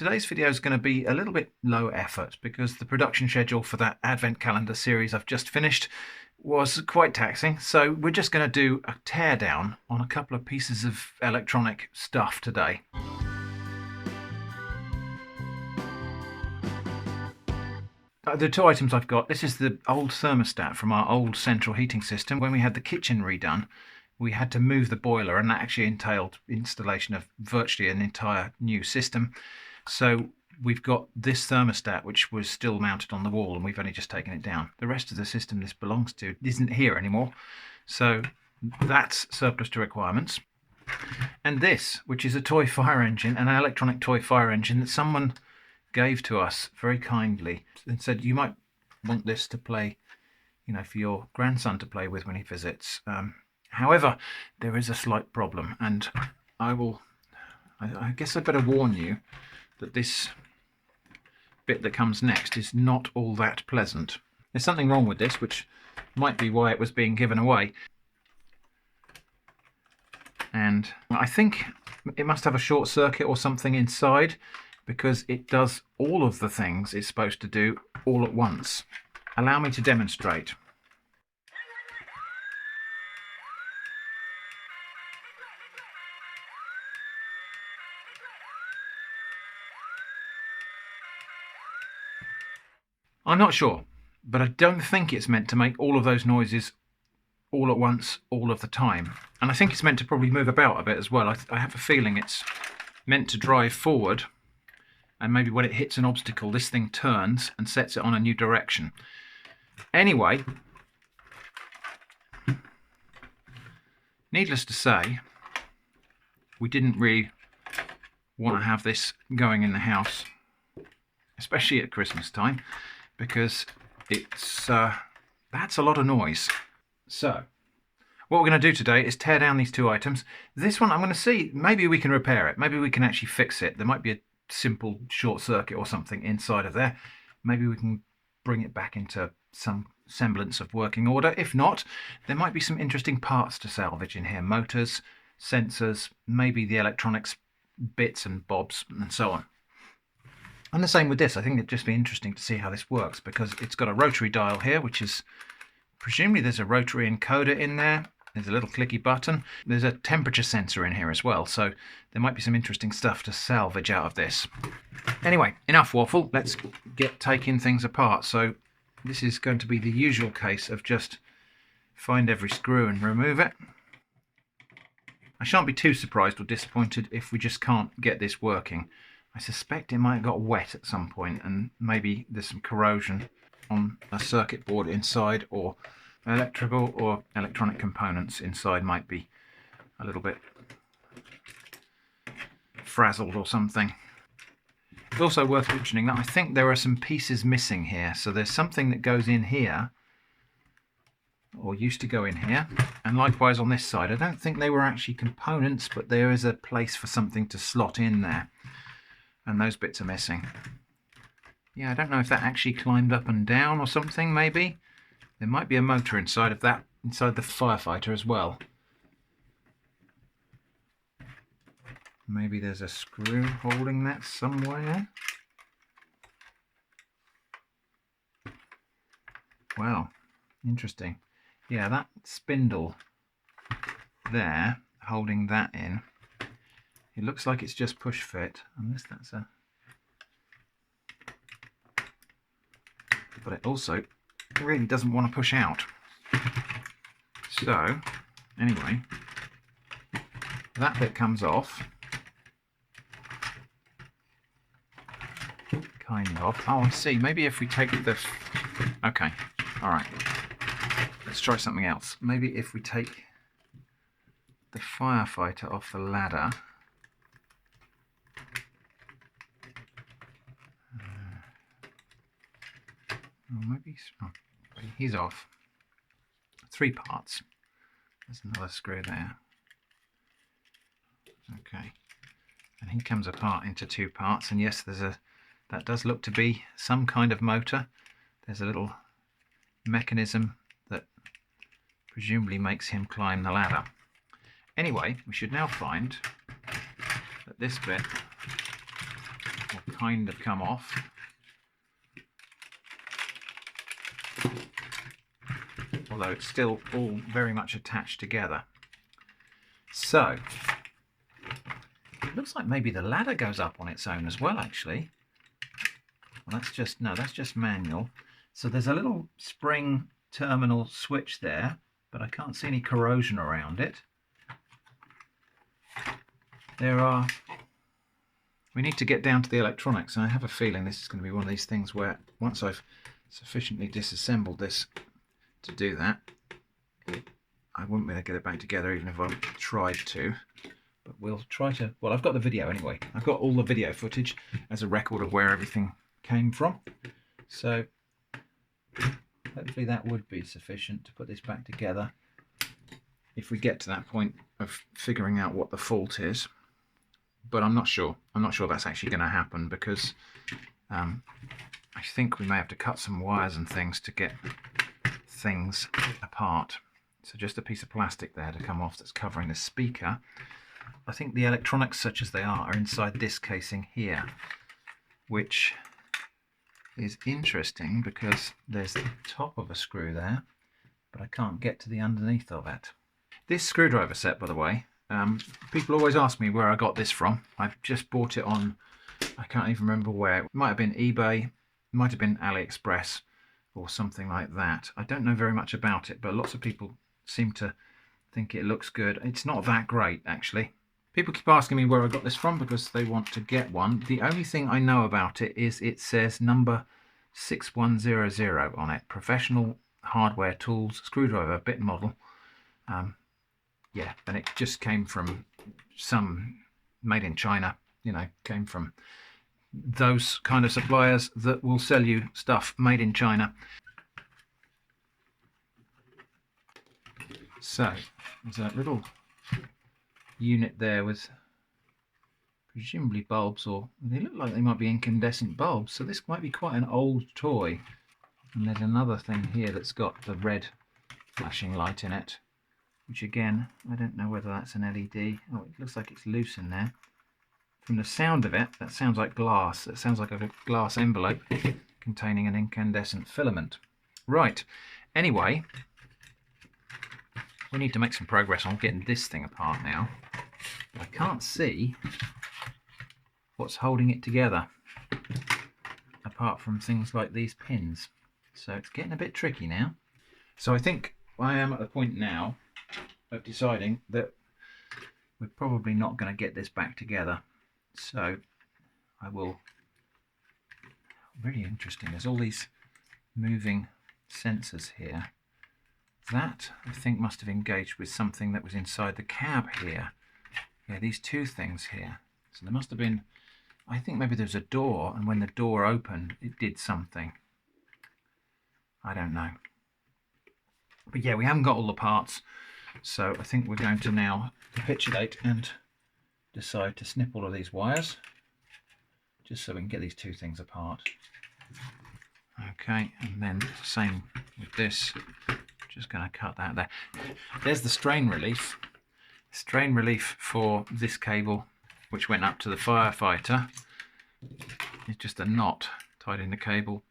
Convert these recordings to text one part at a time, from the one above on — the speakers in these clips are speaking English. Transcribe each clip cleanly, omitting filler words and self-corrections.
Today's video is going to be a little bit low effort because the production schedule for that Advent calendar series I've just finished was quite taxing. So we're just going to do a teardown on a couple of pieces of electronic stuff today. The two items I've got, this is the old thermostat from our old central heating system. When we had the kitchen redone, we had to move the boiler, and that actually entailed installation of virtually an entire new system. So we've got this thermostat, which was still mounted on the wall, and we've only just taken it down. The rest of the system this belongs to isn't here anymore. So that's surplus to requirements. And this, which is a toy fire engine, an electronic toy fire engine that someone gave to us very kindly and said, you might want this to play, you know, for your grandson to play with when he visits. However, there is a slight problem, and I guess I better warn you that this bit that comes next is not all that pleasant. There's something wrong with this, which might be why it was being given away. And I think it must have a short circuit or something inside, because it does all of the things it's supposed to do all at once. Allow me to demonstrate. I'm not sure, but I don't think it's meant to make all of those noises all at once, all of the time. And I think it's meant to probably move about a bit as well. I have a feeling it's meant to drive forward, and maybe when it hits an obstacle, this thing turns and sets it on a new direction. Anyway, needless to say, we didn't really want to have this going in the house, especially at Christmas time, because it's that's a lot of noise. So what we're going to do today is tear down these two items. This one I'm going to see, maybe we can repair it. Maybe we can actually fix it. There might be a simple short circuit or something inside of there. Maybe we can bring it back into some semblance of working order. If not, there might be some interesting parts to salvage in here. Motors, sensors, maybe the electronics bits and bobs and so on. And the same with this. I think it'd just be interesting to see how this works, because it's got a rotary dial here, which is presumably there's a rotary encoder in there. There's a little clicky button. There's a temperature sensor in here as well, so there might be some interesting stuff to salvage out of this. Anyway, enough waffle. Let's get taking things apart. So this is going to be the usual case of just find every screw and remove it. I shan't be too surprised or disappointed if we just can't get this working. I suspect it might have got wet at some point, and maybe there's some corrosion on a circuit board inside, or electrical or electronic components inside might be a little bit frazzled or something. It's also worth mentioning that I think there are some pieces missing here. So there's something that goes in here, or used to go in here, and likewise on this side. I don't think they were actually components, but there is a place for something to slot in there, and those bits are missing. Yeah, I don't know if that actually climbed up and down or something. Maybe there might be a motor inside of that, inside the firefighter as well. Maybe there's a screw holding that somewhere. Well, interesting. Yeah, that spindle there holding that in, it looks like it's just push fit, unless that's a... But it also really doesn't want to push out. So, anyway, that bit comes off. Kind of. Oh, I see. Maybe if we take the... Okay, alright. Let's try something else. Maybe if we take the firefighter off the ladder. Maybe he's off. 3 parts. There's another screw there. Okay, and he comes apart into 2 parts. And yes, that does look to be some kind of motor. There's a little mechanism that presumably makes him climb the ladder. Anyway, we should now find that this bit will kind of come off. Although it's still all very much attached together. So, it looks like maybe the ladder goes up on its own as well, actually. Well, that's just manual. So there's a little spring terminal switch there, but I can't see any corrosion around it. We need to get down to the electronics, and I have a feeling this is going to be one of these things where once I've sufficiently disassembled this to do that, I wouldn't be able to get it back together even if I tried to. But we'll try to. Well, I've got the video anyway. I've got all the video footage as a record of where everything came from. So hopefully that would be sufficient to put this back together if we get to that point of figuring out what the fault is. But I'm not sure. I'm not sure that's actually going to happen, because I think we may have to cut some wires and things to get things apart. So just a piece of plastic there to come off that's covering the speaker. I think the electronics, such as they are inside this casing here, which is interesting because there's the top of a screw there, but I can't get to the underneath of it. This screwdriver set, by the way, people always ask me where I got this from. I've just bought it on, I can't even remember where. It might have been eBay, it might have been AliExpress or something like that. I don't know very much about it, but lots of people seem to think it looks good. It's not that great, actually. People keep asking me where I got this from because they want to get one. The only thing I know about it is it says number 6100 on it. Professional hardware tools, screwdriver, bit model. Yeah, and it just came from some made in China, you know, came from those kind of suppliers that will sell you stuff made in China. So there's a little unit there with presumably bulbs, or they look like they might be incandescent bulbs, so this might be quite an old toy. And there's another thing here that's got the red flashing light in it, which again, I don't know whether that's an LED. Oh, it looks like it's loose in there. From the sound of it, that sounds like glass. It sounds like a glass envelope containing an incandescent filament. Right, anyway, we need to make some progress on getting this thing apart now. I can't see what's holding it together, apart from things like these pins. So it's getting a bit tricky now. So I think I am at the point now of deciding that we're probably not going to get this back together. So I will, really interesting, there's all these moving sensors here. That, I think, must have engaged with something that was inside the cab here. Yeah, these two things here. So there must have been, I think maybe there's a door, and when the door opened, it did something. I don't know. But yeah, we haven't got all the parts, so I think we're going to now capitulate and decide to snip all of these wires, just so we can get these two things apart. Okay, and then same with this. Just going to cut that there. There's the strain relief. Strain relief for this cable, which went up to the firefighter. It's just a knot tied in the cable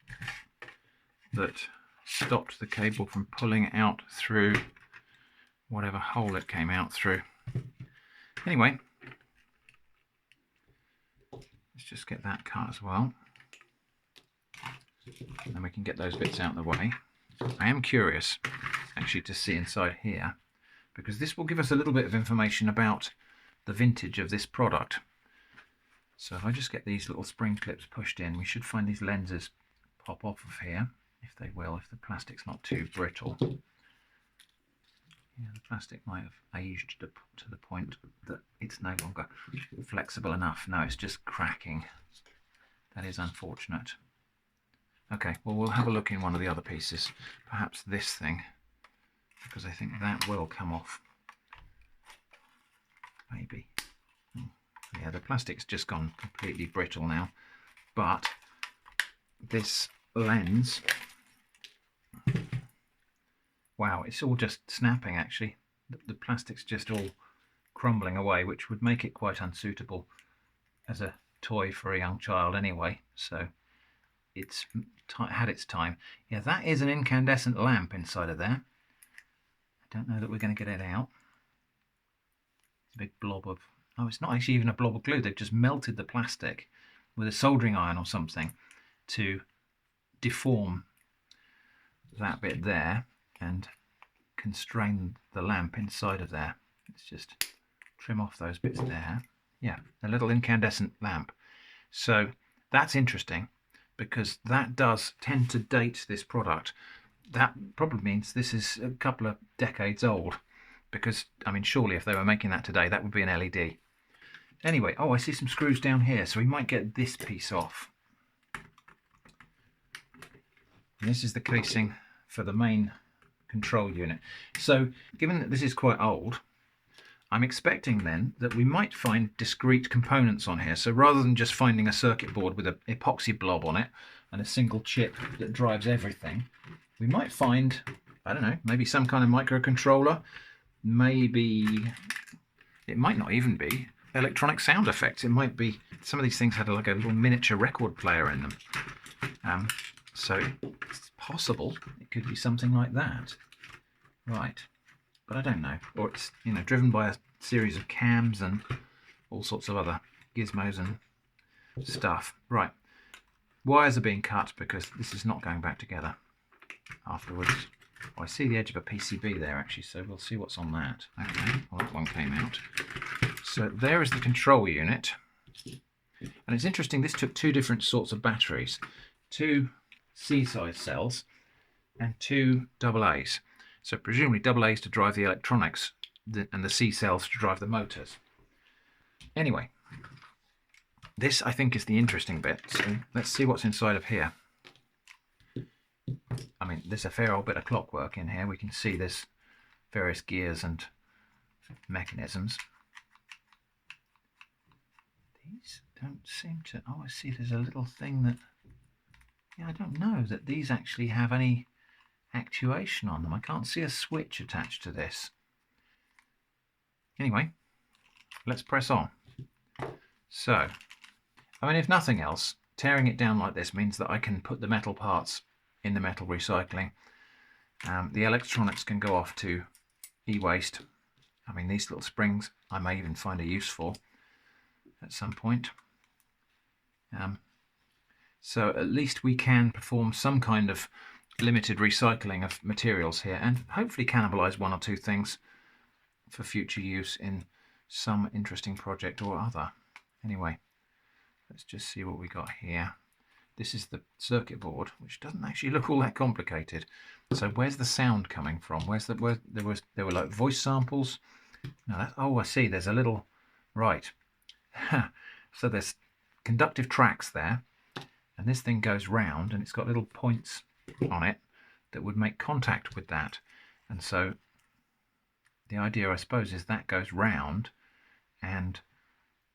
that stopped the cable from pulling out through whatever hole it came out through. Anyway, let's just get that cut as well. And then we can get those bits out of the way. I am curious actually to see inside here, because this will give us a little bit of information about the vintage of this product. So if I just get these little spring clips pushed in, we should find these lenses pop off of here, if they will, if the plastic's not too brittle. Yeah, the plastic might have aged to the point that it's no longer flexible enough. No, it's just cracking. That is unfortunate. Okay, well, we'll have a look in one of the other pieces, perhaps this thing, because I think that will come off. Maybe. Yeah, the plastic's just gone completely brittle now, but this lens, wow, it's all just snapping actually. The plastic's just all crumbling away, which would make it quite unsuitable as a toy for a young child anyway, so it's had its time. Yeah, that is an incandescent lamp inside of there. I don't know that we're going to get it out. It's a big blob of... Oh, it's not actually even a blob of glue. They've just melted the plastic with a soldering iron or something to deform that bit there and constrain the lamp inside of there. Let's just trim off those bits there. Yeah, a little incandescent lamp. So that's interesting because that does tend to date this product. That probably means this is a couple of decades old because, I mean, surely if they were making that today, that would be an LED. Anyway, oh, I see some screws down here, so we might get this piece off. And this is the casing for the main control unit. So given that this is quite old, I'm expecting then that we might find discrete components on here. So rather than just finding a circuit board with an epoxy blob on it and a single chip that drives everything, we might find, I don't know, maybe some kind of microcontroller. Maybe it might not even be electronic sound effects. It might be, some of these things had like a little miniature record player in them. So it's possible it could be something like that. Right. But I don't know. Or it's, you know, driven by a series of cams and all sorts of other gizmos and stuff. Right. Wires are being cut because this is not going back together afterwards. Oh, I see the edge of a PCB there actually, so we'll see what's on that. Okay, well that one came out. So there is the control unit. And it's interesting, this took two different sorts of batteries. Two C-size cells and two AA's. So presumably AA's to drive the electronics and the C cells to drive the motors. Anyway, this I think is the interesting bit. So let's see what's inside of here. I mean, there's a fair old bit of clockwork in here. We can see there's various gears and mechanisms. These don't seem to... Oh, I see there's a little thing that... Yeah, I don't know that these actually have any actuation on them. I can't see a switch attached to this. Anyway, let's press on. So, I mean, if nothing else, tearing it down like this means that I can put the metal parts in the metal recycling. The electronics can go off to e-waste. I mean, these little springs I may even find a use for at some point. So at least we can perform some kind of limited recycling of materials here and hopefully cannibalize one or two things for future use in some interesting project or other. Anyway, let's just see what we got here. This is the circuit board, which doesn't actually look all that complicated. So where's the sound coming from? Where's the, there were like voice samples. No, that's, oh, I see. There's a little, right. So there's conductive tracks there, and this thing goes round, and it's got little points on it that would make contact with that. And so the idea, I suppose, is that goes round and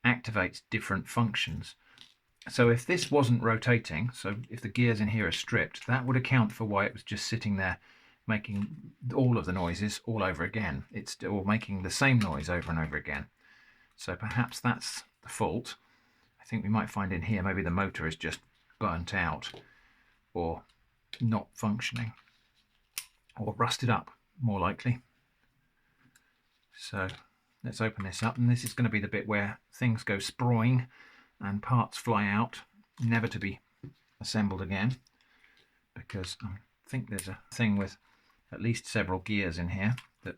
activates different functions. So if this wasn't rotating, so if the gears in here are stripped, that would account for why it was just sitting there making all of the noises all over again. It's still making the same noise over and over again. So perhaps that's the fault. I think we might find in here maybe the motor is just burnt out or not functioning or rusted up, more likely. So let's open this up, and this is going to be the bit where things go sproing and parts fly out, never to be assembled again, because I think there's a thing with at least several gears in here that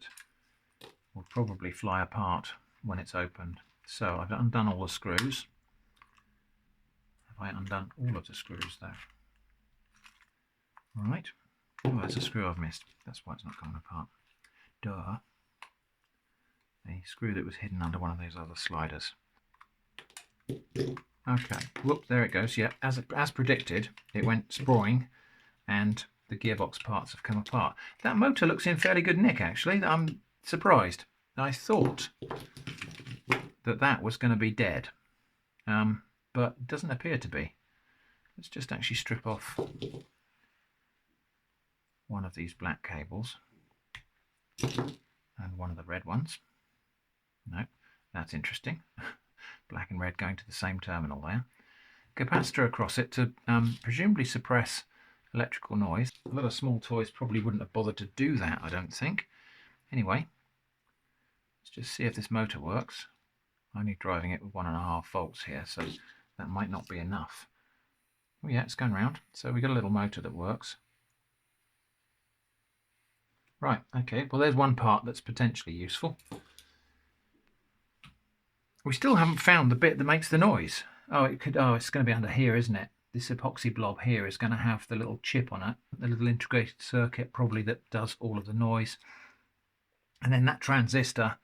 will probably fly apart when it's opened. So I've undone all the screws. Have I undone all of the screws though? Right. Oh, there's a screw I've missed. That's why it's not coming apart. Duh. A screw that was hidden under one of those other sliders. Okay, whoop, there it goes. Yeah, as predicted, it went sproing and the gearbox parts have come apart. That motor looks in fairly good nick, actually. I'm surprised. I thought that that was going to be dead, but it doesn't appear to be. Let's just actually strip off one of these black cables and one of the red ones. No, that's interesting. black and red going to the same terminal there. Capacitor across it to presumably suppress electrical noise. A lot of small toys probably wouldn't have bothered to do that, I don't think. Anyway, let's just see if this motor works. I'm only driving it with 1.5 volts here, so that might not be enough. Oh yeah, it's going round. So we've got a little motor that works. Right, okay, well there's one part that's potentially useful. We still haven't found the bit that makes the noise. Oh, it's going to be under here, isn't it? This epoxy blob here is going to have the little chip on it, the little integrated circuit probably that does all of the noise. And then that transistor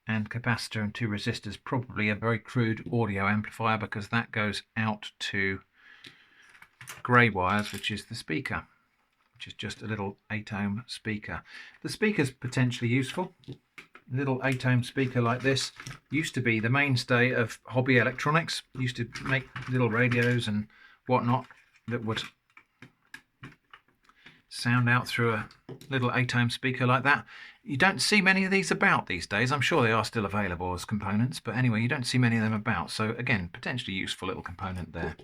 and capacitor and 2 resistors, probably a very crude audio amplifier, because that goes out to grey wires, which is the speaker, which is just a little 8-ohm speaker. The speaker's potentially useful. A little 8-ohm speaker like this used to be the mainstay of hobby electronics. Used to make little radios and whatnot that would sound out through a little 8-ohm speaker like that. You don't see many of these about these days. I'm sure they are still available as components, but anyway, you don't see many of them about. So again, potentially useful little component there.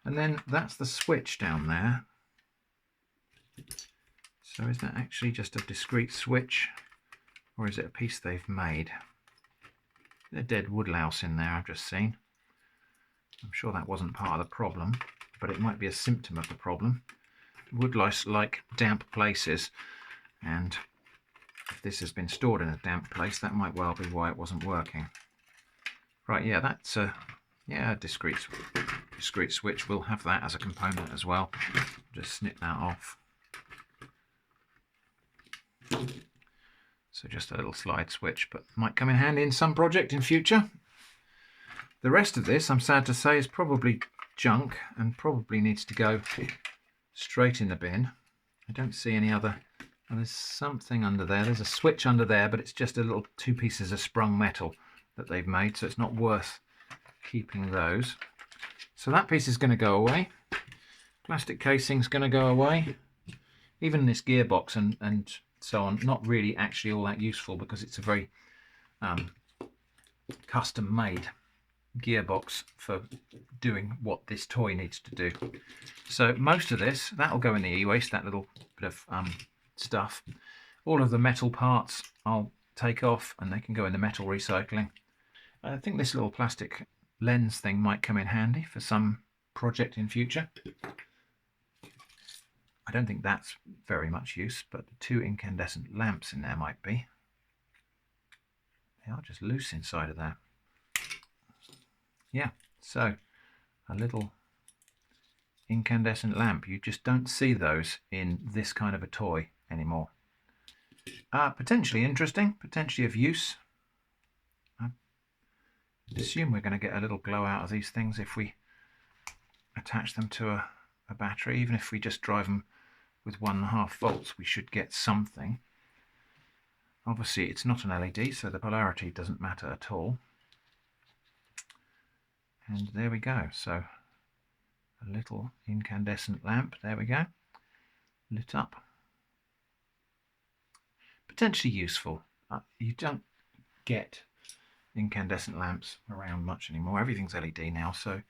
And then that's the switch down there. So is that actually just a discrete switch, or is it a piece they've made? A dead wood louse in there I've just seen. I'm sure that wasn't part of the problem, but it might be a symptom of the problem. Wood lice like damp places, and if this has been stored in a damp place, that might well be why it wasn't working. Right, yeah, that's a discrete switch. We'll have that as a component as well. Just snip that off. So just a little slide switch, but might come in handy in some project in future. The rest of this, I'm sad to say, is probably junk and probably needs to go straight in the bin. I don't see any other. Oh, there's something under there. There's a switch under there, but it's just a little 2 pieces of sprung metal that they've made, so it's not worth keeping those. So that piece is going to go away. Plastic casing's going to go away. Even this gearbox and so on, not really actually all that useful, because it's a very custom made gearbox for doing what this toy needs to do. So most of this, that'll go in the e-waste, that little bit of stuff. All of the metal parts I'll take off and they can go in the metal recycling. I think this little plastic lens thing might come in handy for some project in future. I don't think that's very much use, but the 2 incandescent lamps in there might be. They are just loose inside of there. Yeah, so a little incandescent lamp. You just don't see those in this kind of a toy anymore. Potentially interesting, potentially of use. I assume we're going to get a little glow out of these things if we attach them to a battery. Even if we just drive them with 1.5 volts, we should get something. Obviously it's not an LED, so the polarity doesn't matter at all. And there we go. So a little incandescent lamp, there we go, lit up. Potentially useful. You don't get incandescent lamps around much anymore. Everything's LED now, so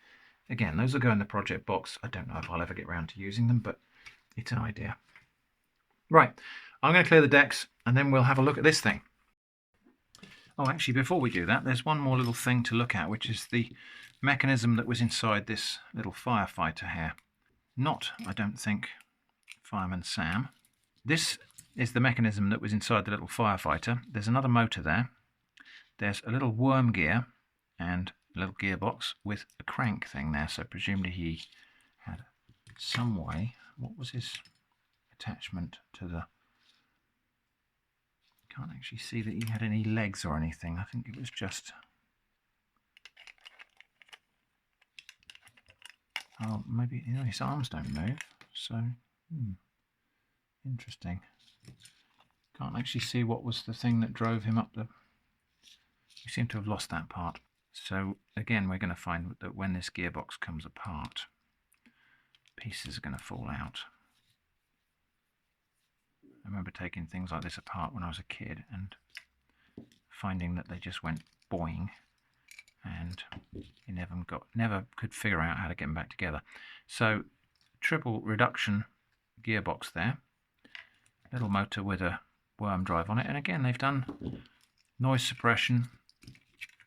again, those will go in the project box. I don't know if I'll ever get around to using them, but it's an idea. Right, I'm going to clear the decks and then we'll have a look at this thing. Oh, actually, before we do that, there's one more little thing to look at, which is the mechanism that was inside this little firefighter here. Not, I don't think, Fireman Sam. This is the mechanism that was inside the little firefighter. There's another motor there. There's a little worm gear and a little gearbox with a crank thing there, so presumably he had some way. What was his attachment to the... Can't actually see that he had any legs or anything. I think it was just... Oh, maybe, you know, his arms don't move, so interesting. Can't actually see what was the thing that drove him up the... We seem to have lost that part. So again, we're going to find that when this gearbox comes apart, pieces are going to fall out. I remember taking things like this apart when I was a kid and finding that they just went boing and you never could figure out how to get them back together. So triple reduction gearbox there, little motor with a worm drive on it, and again they've done noise suppression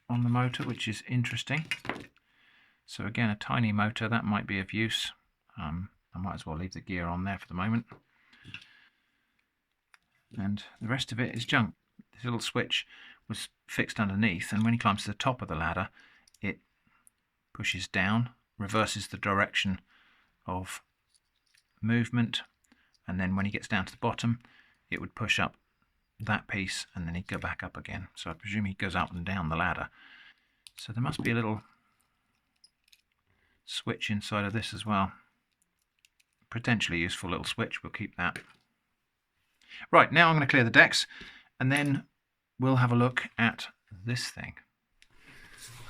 on the motor, which is interesting. So again, a tiny motor that might be of use. I might as well leave the gear on there for the moment, and the rest of it is junk. This little switch was fixed underneath, and when he climbs to the top of the ladder, it pushes down, reverses the direction of movement, and then when he gets down to the bottom, it would push up that piece, and then he'd go back up again. So I presume he goes up and down the ladder. So there must be a little switch inside of this as well. Potentially useful little switch, we'll keep that. Right, now I'm going to clear the decks, and then we'll have a look at this thing.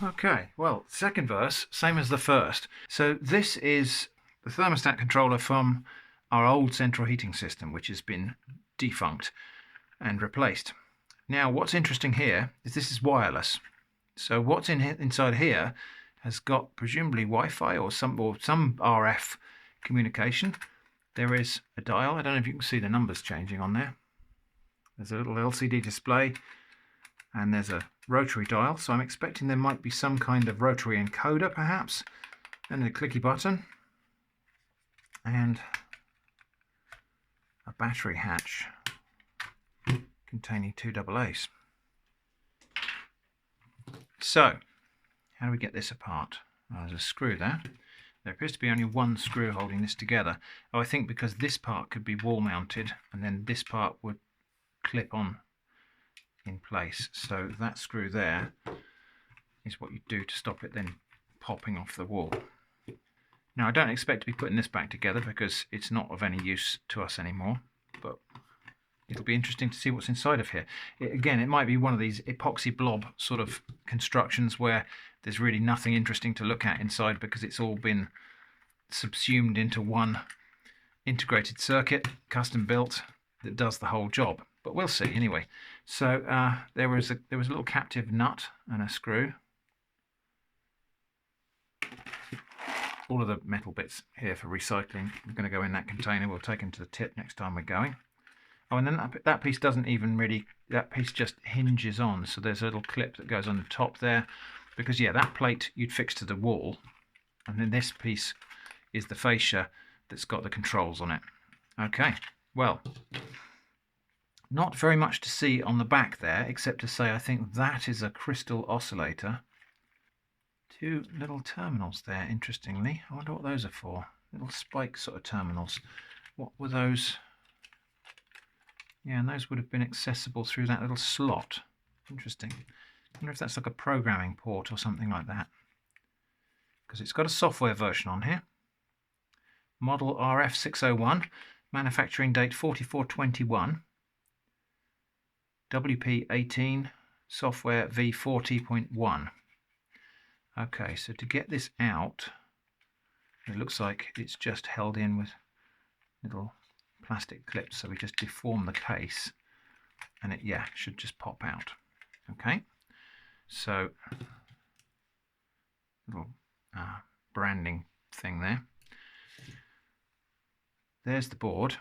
Okay, well, second verse, same as the first. So this is the thermostat controller from our old central heating system, which has been defunct and replaced. Now, what's interesting here is this is wireless. So what's inside here has got presumably Wi-Fi or some RF communication. There is a dial. I don't know if you can see the numbers changing on there. There's a little LCD display, and there's a rotary dial. So I'm expecting there might be some kind of rotary encoder, perhaps, and a clicky button, and a battery hatch containing 2 AA's. So, how do we get this apart? Well, there's a screw there. There appears to be only one screw holding this together. Oh, I think because this part could be wall mounted, and then this part would clip on in place. So that screw there is what you do to stop it then popping off the wall. Now, I don't expect to be putting this back together because it's not of any use to us anymore, but it'll be interesting to see what's inside of here. Again, it might be one of these epoxy blob sort of constructions where there's really nothing interesting to look at inside because it's all been subsumed into one integrated circuit, custom built, that does the whole job. But we'll see anyway. So there was a little captive nut and a screw. All of the metal bits here for recycling are going to go in that container. We'll take them to the tip next time we're going. Oh, and then that piece doesn't even really, that piece just hinges on. So there's a little clip that goes on the top there. Because, yeah, that plate you'd fix to the wall. And then this piece is the fascia that's got the controls on it. Okay, well, not very much to see on the back there, except to say I think that is a crystal oscillator. 2 little terminals there, interestingly. I wonder what those are for. Little spike sort of terminals. What were those? Yeah, and those would have been accessible through that little slot. Interesting. I wonder if that's like a programming port or something like that. Because it's got a software version on here. Model RF601. Manufacturing date 4421. WP18. Software V40.1. Okay, so to get this out, it looks like it's just held in with little plastic clips. So we just deform the case and it, yeah, should just pop out. Okay, so little branding thing there. There's the board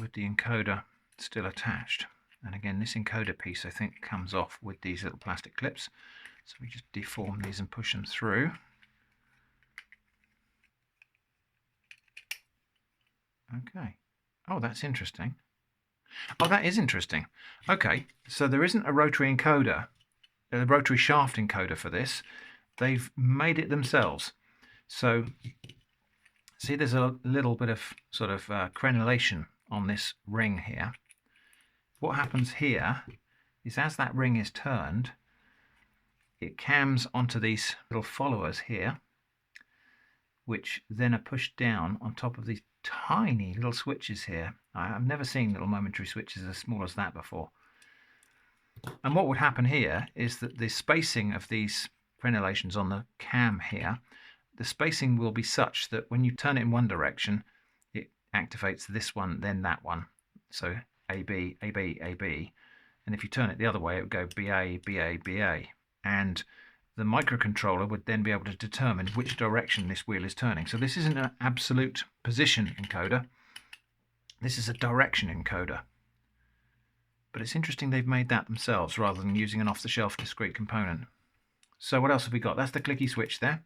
with the encoder still attached. And again, this encoder piece I think comes off with these little plastic clips. So we just deform these and push them through. Okay. Oh, that's interesting. Oh, that is interesting. Okay, so there isn't a rotary encoder, a rotary shaft encoder for this. They've made it themselves. So, see, there's a little bit of sort of crenellation on this ring here. What happens here is as that ring is turned, it cams onto these little followers here, which then are pushed down on top of these tiny little switches here. I've never seen little momentary switches as small as that before. And what would happen here is that the spacing of these crenellations on the cam here, the spacing will be such that when you turn it in one direction, it activates this one, then that one. So AB, AB, AB. And if you turn it the other way, it would go BA, BA, BA. and the microcontroller would then be able to determine which direction this wheel is turning. So this isn't an absolute position encoder, this is a direction encoder. But it's interesting they've made that themselves rather than using an off-the-shelf discrete component. So what else have we got? That's the clicky switch there.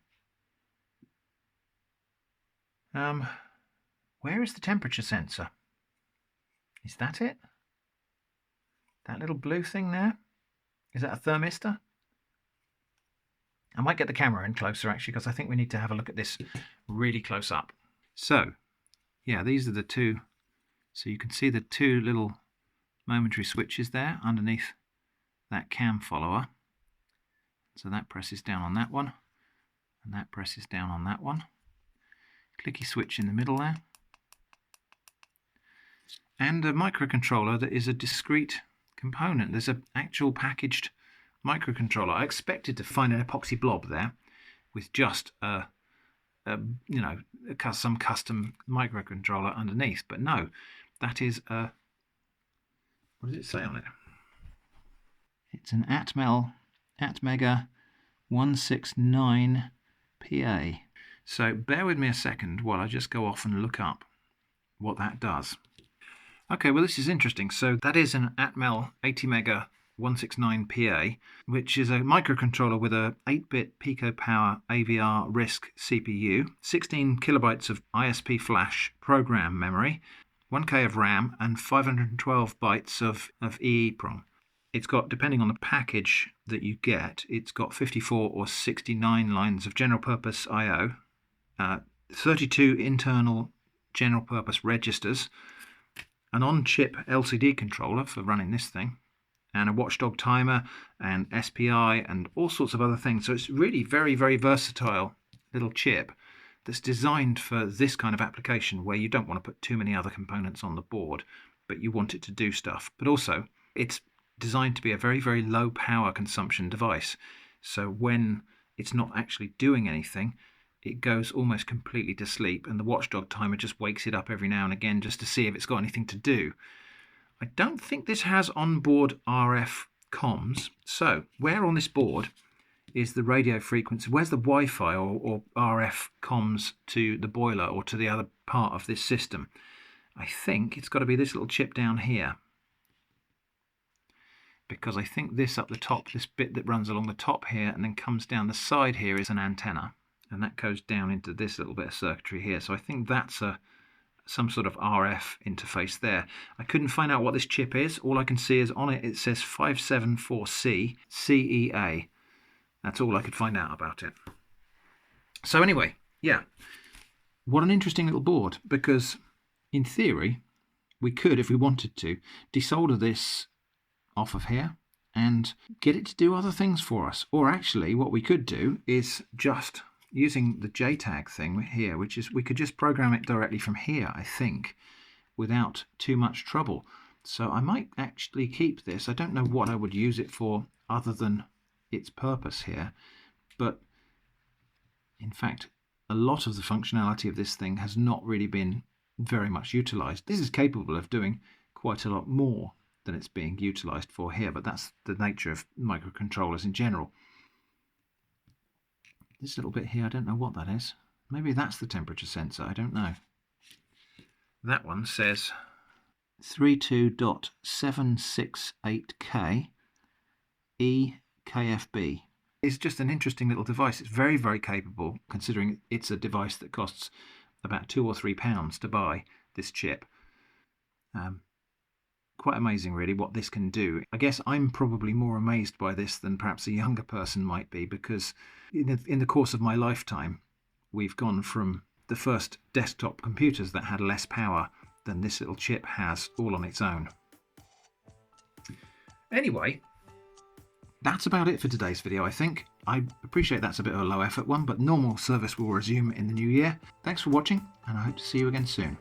Where is the temperature sensor? Is that it? That little blue thing there? Is that a thermistor? I might get the camera in closer actually, because I think we need to have a look at this really close up. So, yeah, these are the two. So you can see the two little momentary switches there underneath that cam follower. So that presses down on that one, and that presses down on that one. Clicky switch in the middle there. And a microcontroller that is a discrete component. There's an actual packaged microcontroller. I expected to find an epoxy blob there with just some custom microcontroller underneath, but no, that is a, what does it say on it? It's an Atmega 169 PA. So bear with me a second while I just go off and look up what that does. Okay, well this is interesting. So that is an Atmel ATmega 169 PA, which is a microcontroller with a 8-bit Pico Power AVR RISC CPU, 16 kilobytes of ISP flash program memory, 1K of RAM, and 512 bytes of EEPROM. It's got, depending on the package that you get, it's got 54 or 69 lines of general purpose I/O, 32 internal general purpose registers, an on-chip LCD controller for running this thing, and a watchdog timer and SPI and all sorts of other things. So it's really very, very versatile little chip that's designed for this kind of application where you don't want to put too many other components on the board, but you want it to do stuff. But also it's designed to be a very, very low power consumption device. So when it's not actually doing anything, it goes almost completely to sleep, and the watchdog timer just wakes it up every now and again just to see if it's got anything to do. I don't think this has onboard RF comms. So where on this board is the radio frequency? Where's the Wi-Fi or RF comms to the boiler or to the other part of this system? I think it's got to be this little chip down here, because I think this up the top, this bit that runs along the top here and then comes down the side here, is an antenna, and that goes down into this little bit of circuitry here. So I think that's some sort of RF interface there. I couldn't find out what this chip is. All I can see is on it, it says 574C CEA. That's all I could find out about it. So anyway, yeah, what an interesting little board, because in theory, we could, if we wanted to, desolder this off of here and get it to do other things for us. Or actually, what we could do is just using the JTAG thing here, which is we could just program it directly from here, I think, without too much trouble. So I might actually keep this. I don't know what I would use it for other than its purpose here, but in fact a lot of the functionality of this thing has not really been very much utilized. This is capable of doing quite a lot more than it's being utilized for here, but that's the nature of microcontrollers in general. This little bit here, I don't know what that is. Maybe that's the temperature sensor, I don't know. That one says 32.768K EKFB. It's just an interesting little device. It's very, very capable, considering it's a device that costs about £2 or £3 to buy this chip. Quite amazing really what this can do. I guess I'm probably more amazed by this than perhaps a younger person might be, because in the course of my lifetime we've gone from the first desktop computers that had less power than this little chip has all on its own. Anyway, that's about it for today's video, I think. I appreciate that's a bit of a low effort one, but normal service will resume in the new year. Thanks for watching, and I hope to see you again soon.